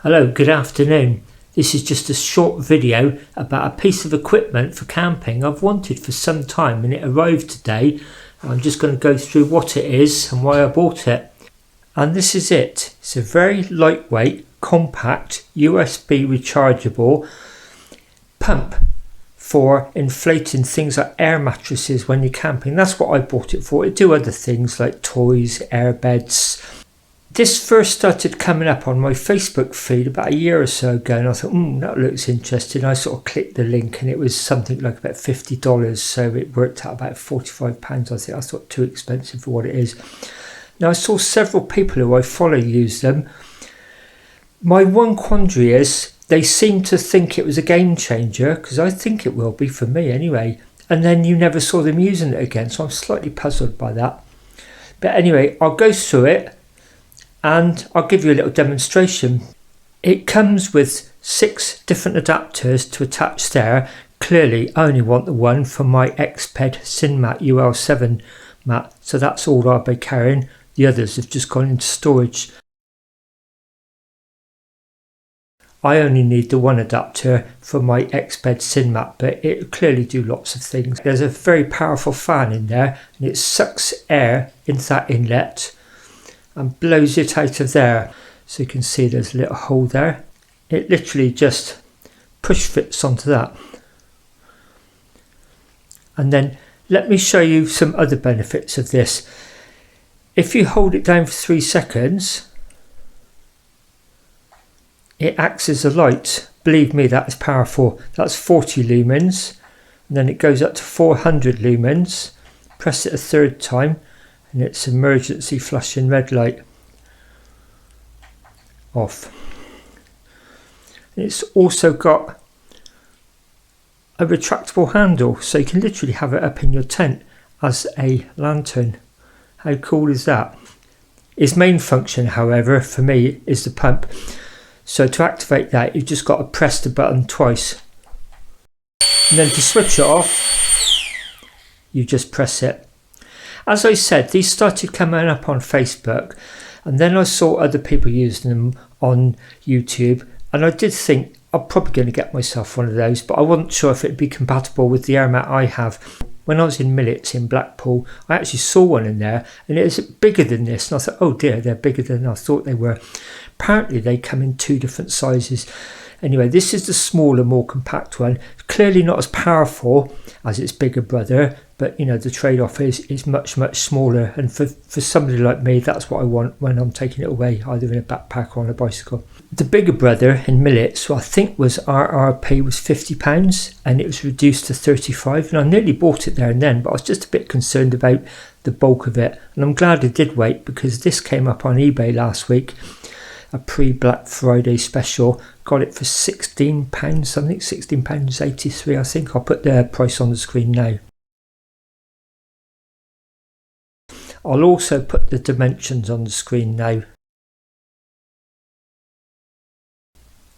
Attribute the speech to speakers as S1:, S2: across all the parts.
S1: Hello, good afternoon. This is just a short video about a piece of equipment for camping I've wanted for some time, and it arrived today. I'm just going to go through what it is and why I bought it. And this is it. It's a very lightweight, compact, USB rechargeable pump for inflating things like air mattresses when you're camping. That's what I bought it for. It do other things like toys, air beds. This first started coming up on my Facebook feed about a year or so ago, and I thought, that looks interesting. I sort of clicked the link and it was something like about $50, so it worked out about £45, I think. I thought too expensive for what it is. Now, I saw several people who I follow use them. My one quandary is they seem to think it was a game changer, because I think it will be for me anyway, and then you never saw them using it again, so I'm slightly puzzled by that. But anyway, I'll go through it and I'll give you a little demonstration. It comes with 6 different adapters to attach there. Clearly I only want the one for my Exped SynMat UL7 mat, so that's all I'll be carrying. The others have just gone into storage. I only need the one adapter for my Exped SynMat, but it clearly do lots of things. There's a very powerful fan in there, and it sucks air into that inlet and blows it out of there. So you can see there's a little hole there. It literally just push fits onto that. And then let me show you some other benefits of this. If you hold it down for 3 seconds, it acts as a light. Believe me, that is powerful. That's 40 lumens, and then it goes up to 400 lumens. Press it a third time and it's emergency flashing red light off. And it's also got a retractable handle, so you can literally have it up in your tent as a lantern. How cool is that? Its main function, however, for me is the pump. So to activate that, you've just got to press the button twice, and then to switch it off, you just press it. As I said, these started coming up on Facebook, and then I saw other people using them on YouTube, and I did think I'm probably going to get myself one of those, but I wasn't sure if it'd be compatible with the air mat I have. When I was in Millets in Blackpool, I actually saw one in there, and it was bigger than this, and I thought, oh dear, they're bigger than I thought they were. Apparently they come in 2 different sizes. Anyway, this is the smaller, more compact one. Clearly not as powerful as its bigger brother, but you know, the trade-off is much smaller, and for somebody like me, that's what I want when I'm taking it away, either in a backpack or on a bicycle. The bigger brother in Millets, I think was RRP was £50, and it was reduced to 35, and I nearly bought it there and then, but I was just a bit concerned about the bulk of it, and I'm glad I did wait, because this came up on eBay last week, a pre-Black Friday special. Got it for £16 something, £16.83 I think. I'll put the price on the screen now. I'll also put the dimensions on the screen now.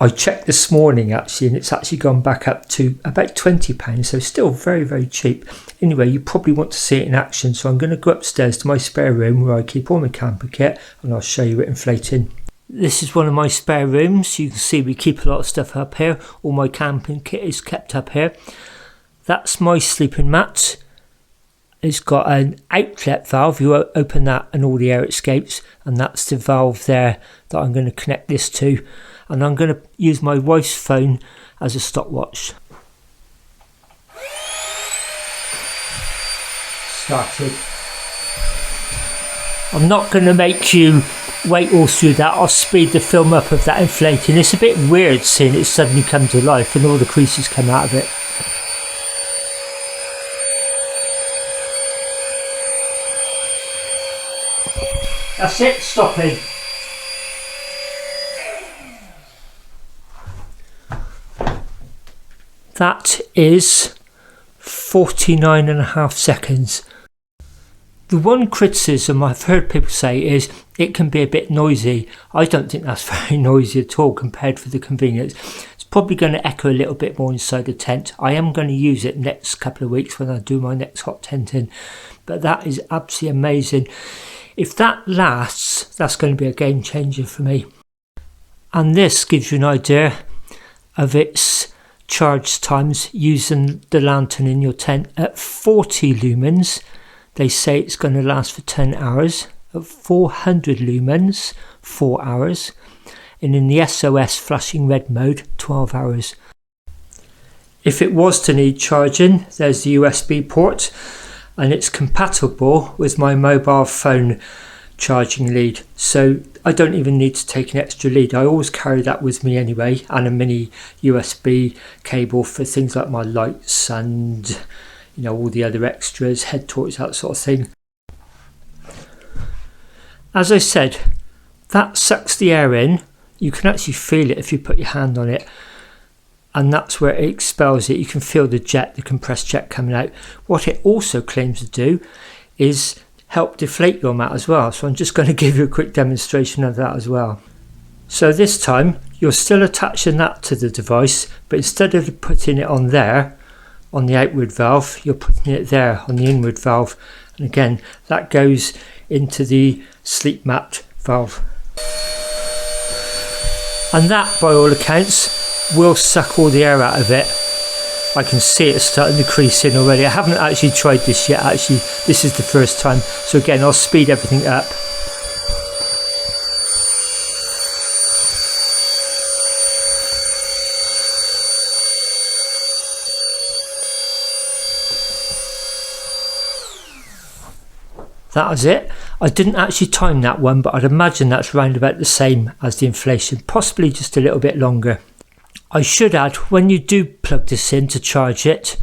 S1: I checked this morning actually, and it's actually gone back up to about £20, so still very cheap. Anyway, you probably want to see it in action, so I'm going to go upstairs to my spare room where I keep all my camper kit, and I'll show you it inflating. This is one of my spare rooms. You can see we keep a lot of stuff up here. All my camping kit is kept up here. That's my sleeping mat. It's got an outlet valve. You open that and all the air escapes, and that's the valve there that I'm going to connect this to, and I'm going to use my wife's phone as a stopwatch. Started. I'm not going to make you wait all through that. I'll speed the film up of that inflating. It's a bit weird seeing it suddenly come to life and all the creases come out of it. That's it, stopping. That is 49.5 seconds. The one criticism I've heard people say is it can be a bit noisy. I don't think that's very noisy at all compared with the convenience. It's probably going to echo a little bit more inside the tent. I am going to use it next couple of weeks when I do my next hot tenting, but that is absolutely amazing. If that lasts, that's going to be a game changer for me. And this gives you an idea of its charge times using the lantern in your tent. At 40 lumens, they say it's going to last for 10 hours. At 400 lumens, 4 hours. And in the SOS flashing red mode, 12 hours. If it was to need charging, there's the USB port, and it's compatible with my mobile phone charging lead, so I don't even need to take an extra lead. I always carry that with me anyway, and a mini USB cable for things like my lights and all the other extras, head torch, that sort of thing. As I said, that sucks the air in. You can actually feel it if you put your hand on it, and that's where it expels it. You can feel the compressed jet coming out. What it also claims to do is help deflate your mat as well, so I'm just going to give you a quick demonstration of that as well. So this time you're still attaching that to the device, but instead of putting it on there on the outward valve, you're putting it there on the inward valve, and again that goes into the sleep mat valve, and that by all accounts will suck all the air out of it. I can see it starting to crease in already. I haven't actually tried this yet, actually this is the first time, so again I'll speed everything up. That was it. I didn't actually time that one, but I'd imagine that's round about the same as the inflation, possibly just a little bit longer. I should add, when you do plug this in to charge it,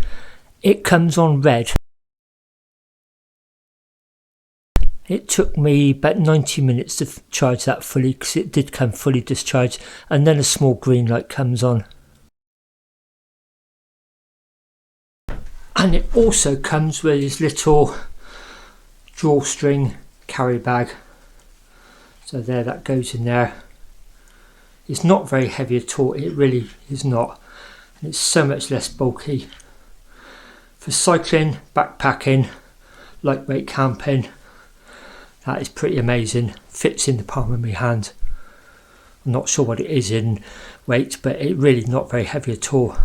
S1: it comes on red. It took me about 90 minutes to charge that fully, because it did come fully discharged, and then a small green light comes on. And it also comes with this little drawstring carry bag. So there, that goes in there. It's not very heavy at all, it really is not, and it's so much less bulky. For cycling, backpacking, lightweight camping, that is pretty amazing. Fits in the palm of my hand. I'm not sure what it is in weight, but it really not very heavy at all.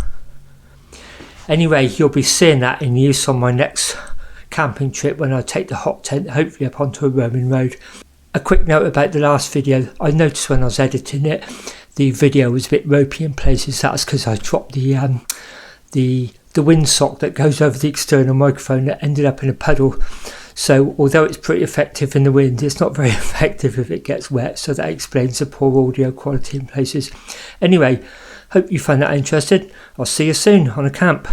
S1: Anyway, you'll be seeing that in use on my next camping trip when I take the hot tent, hopefully up onto a Roman road. A quick note about the last video. I noticed when I was editing it, the video was a bit ropey in places. That's because I dropped the windsock that goes over the external microphone that ended up in a puddle. So although it's pretty effective in the wind, it's not very effective if it gets wet. So that explains the poor audio quality in places. Anyway, hope you find that interesting. I'll see you soon on a camp.